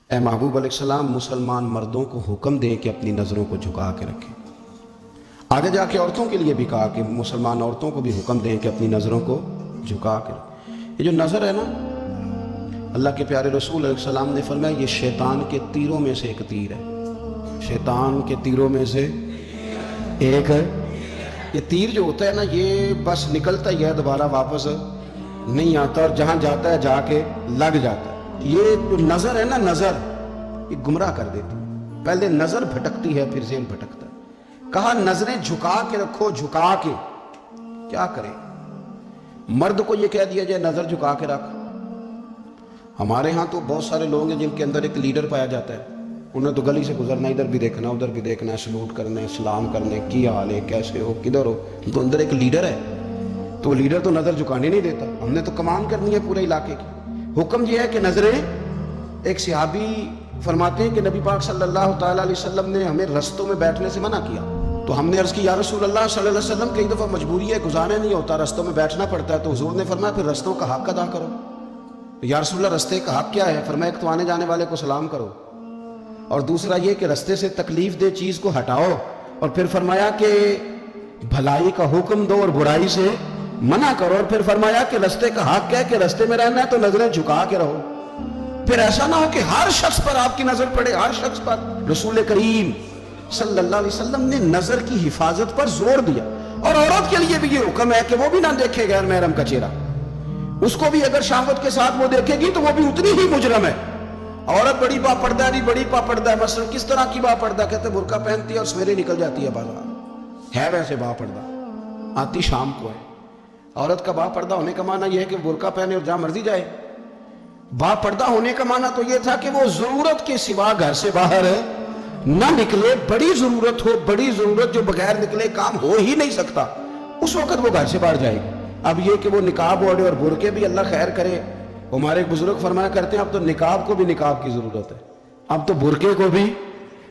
اے محبوب علیہ السلام مسلمان مردوں کو حکم دیں کہ اپنی نظروں کو جھکا کے رکھیں۔ آگے جا کے عورتوں کے لیے بھی کہا کہ مسلمان عورتوں کو بھی حکم دیں کہ اپنی نظروں کو جھکا کے رکھیں۔ یہ جو نظر ہے نا، اللہ کے پیارے رسول علیہ السلام نے فرمایا یہ شیطان کے تیروں میں سے ایک تیر ہے۔ شیطان کے تیروں میں سے ایک ہے۔ یہ تیر جو ہوتا ہے نا، یہ بس نکلتا ہی ہے، دوبارہ واپس نہیں آتا، اور جہاں جاتا ہے جا کے لگ جاتا ہے۔ یہ جو نظر ہے نا، نظر یہ گمراہ کر دیتی ہے۔ پہلے نظر بھٹکتی ہے، پھر ذہن بھٹکتا ہے۔ کہا نظریں جھکا کے رکھو، جھکا کے۔ کیا کریں؟ مرد کو یہ کہہ دیا جائے نظر جھکا کے رکھ۔ ہمارے ہاں تو بہت سارے لوگ ہیں جن کے اندر ایک لیڈر پایا جاتا ہے، انہیں تو گلی سے گزرنا، ادھر بھی دیکھنا ادھر بھی دیکھنا، سلوٹ کرنے، سلام کرنے، کی حال ہے، کیسے ہو، کدھر ہو، تو اندر ایک لیڈر ہے، تو لیڈر تو نظر جھکانے نہیں دیتا۔ ہم نے تو کمان کرنی ہے پورے علاقے کی۔ حکم یہ ہے کہ نظریں، ایک صحابی فرماتے ہیں کہ نبی پاک صلی اللہ تعالیٰ علیہ وسلم نے ہمیں رستوں میں بیٹھنے سے منع کیا، تو ہم نے عرض کی یا رسول اللہ صلی اللہ علیہ وسلم کئی دفعہ مجبوری ہے، گزارا نہیں ہوتا، رستوں میں بیٹھنا پڑتا ہے، تو حضور نے فرمایا پھر رستوں کا حق ادا کرو۔ یا رسول اللہ رستے کا حق کیا ہے؟ فرمایا ایک تو آنے جانے والے کو سلام کرو، اور دوسرا یہ کہ رستے سے تکلیف دہ چیز کو ہٹاؤ، اور پھر فرمایا کہ بھلائی کا حکم دو اور برائی سے منع کرو، اور پھر فرمایا کہ رستے کا حق ہے کہ رستے میں رہنا ہے تو نظریں جھکا کے رہو۔ پھر ایسا نہ ہو کہ ہر شخص پر آپ کی نظر پڑے، ہر شخص پر۔ رسول کریم صلی اللہ علیہ وسلم نے نظر کی حفاظت پر زور دیا، اور عورت کے لیے بھی یہ حکم ہے کہ وہ بھی نہ دیکھے غیر محرم کا چہرہ۔ اس کو بھی اگر شہوت کے ساتھ وہ دیکھے گی تو وہ بھی اتنی ہی مجرم ہے۔ عورت بڑی با پردہ ہے، بڑی با پردہ ہے، مثلا کس طرح کی با پردہ؟ کہتے برقع پہنتی ہے اور سویرے نکل جاتی ہے بازار، ہے ویسے با پردہ، آتی شام کو ہے۔ عورت کا با پردہ ہونے کا معنی یہ ہے کہ برقع پہنے اور جہاں مرضی جائے۔ با پردہ ہونے کا معنی تو یہ تھا کہ وہ ضرورت کے سوا گھر سے باہر نہ نکلے، بڑی ضرورت ہو، بڑی ضرورت جو بغیر نکلے کام ہو ہی نہیں سکتا، اس وقت وہ گھر سے باہر جائے گی۔ اب یہ کہ وہ نقاب اوڑھے اور برقعے بھی اللہ خیر کرے، ہمارے بزرگ فرمایا کرتے ہیں اب تو نقاب کو بھی نقاب کی ضرورت ہے، اب تو برقعے کو بھی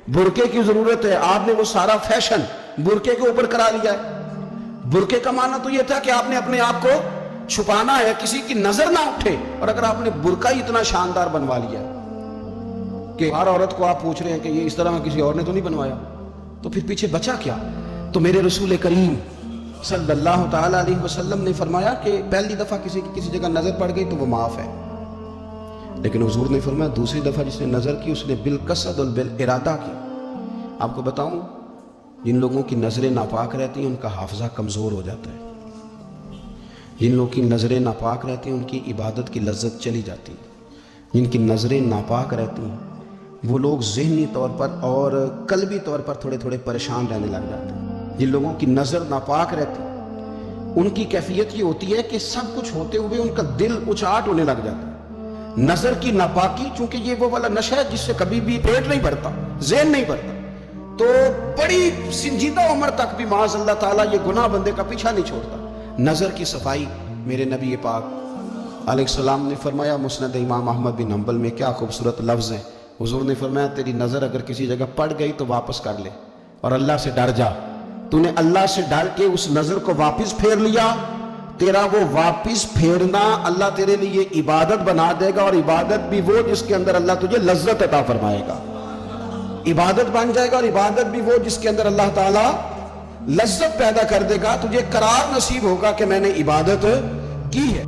برقعے کی ضرورت ہے۔ آپ نے وہ سارا فیشن برقعے کے اوپر کرا لیا ہے۔ برقعے کا معنی تو یہ تھا کہ آپ نے اپنے آپ کو چھپانا ہے، کسی کی نظر نہ اٹھے، اور اگر آپ نے برقع ہی اتنا شاندار بنوا لیا کہ ہر عورت کو آپ پوچھ رہے ہیں کہ یہ اس طرح میں کسی اور نے تو نہیں بنوایا، تو پھر پیچھے بچا کیا؟ تو میرے رسول کریم صلی اللہ تعالیٰ علیہ وسلم نے فرمایا کہ پہلی دفعہ کسی کی کسی جگہ نظر پڑ گئی تو وہ معاف ہے، لیکن حضور نے فرمایا دوسری دفعہ جس نے نظر کی اس نے بالقصد اور بالارادہ کی۔ آپ کو بتاؤں، جن لوگوں کی نظریں ناپاک رہتی ہیں ان کا حافظہ کمزور ہو جاتا ہے، جن لوگوں کی نظریں ناپاک رہتی ہیں ان کی عبادت کی لذت چلی جاتی ہے، جن کی نظریں ناپاک رہتی ہیں وہ لوگ ذہنی طور پر اور قلبی طور پر تھوڑے تھوڑے پریشان رہنے لگ جاتے ہیں۔ جن لوگوں کی نظر ناپاک رہتی ان کی کیفیت یہ ہوتی ہے کہ سب کچھ ہوتے ہوئے ان کا دل اچاٹ ہونے لگ جاتا ہے۔ نظر کی ناپاکی، چونکہ یہ وہ والا نشہ ہے جس سے کبھی بھی پیٹ نہیں بھرتا، ذہن نہیں بھرتا، تو بڑی سنجیدہ عمر تک بھی معاذ اللہ تعالیٰ یہ گناہ بندے کا پیچھا نہیں چھوڑتا۔ نظر کی صفائی، میرے نبی پاک علیہ السلام نے فرمایا، مسند امام احمد بن حنبل میں کیا خوبصورت لفظ ہیں، حضور نے فرمایا تیری نظر اگر کسی جگہ پڑ گئی تو واپس کر لے اور اللہ سے ڈر جا۔ تو نے اللہ سے ڈر کے اس نظر کو واپس پھیر لیا، تیرا وہ واپس پھیرنا اللہ تیرے لیے عبادت بنا دے گا، اور عبادت بھی وہ جس کے اندر اللہ تجھے لذت عطا فرمائے گا۔ عبادت بن جائے گا، اور عبادت بھی وہ جس کے اندر اللہ تعالیٰ لذت پیدا کر دے گا، تجھے قرار نصیب ہوگا کہ میں نے عبادت کی ہے۔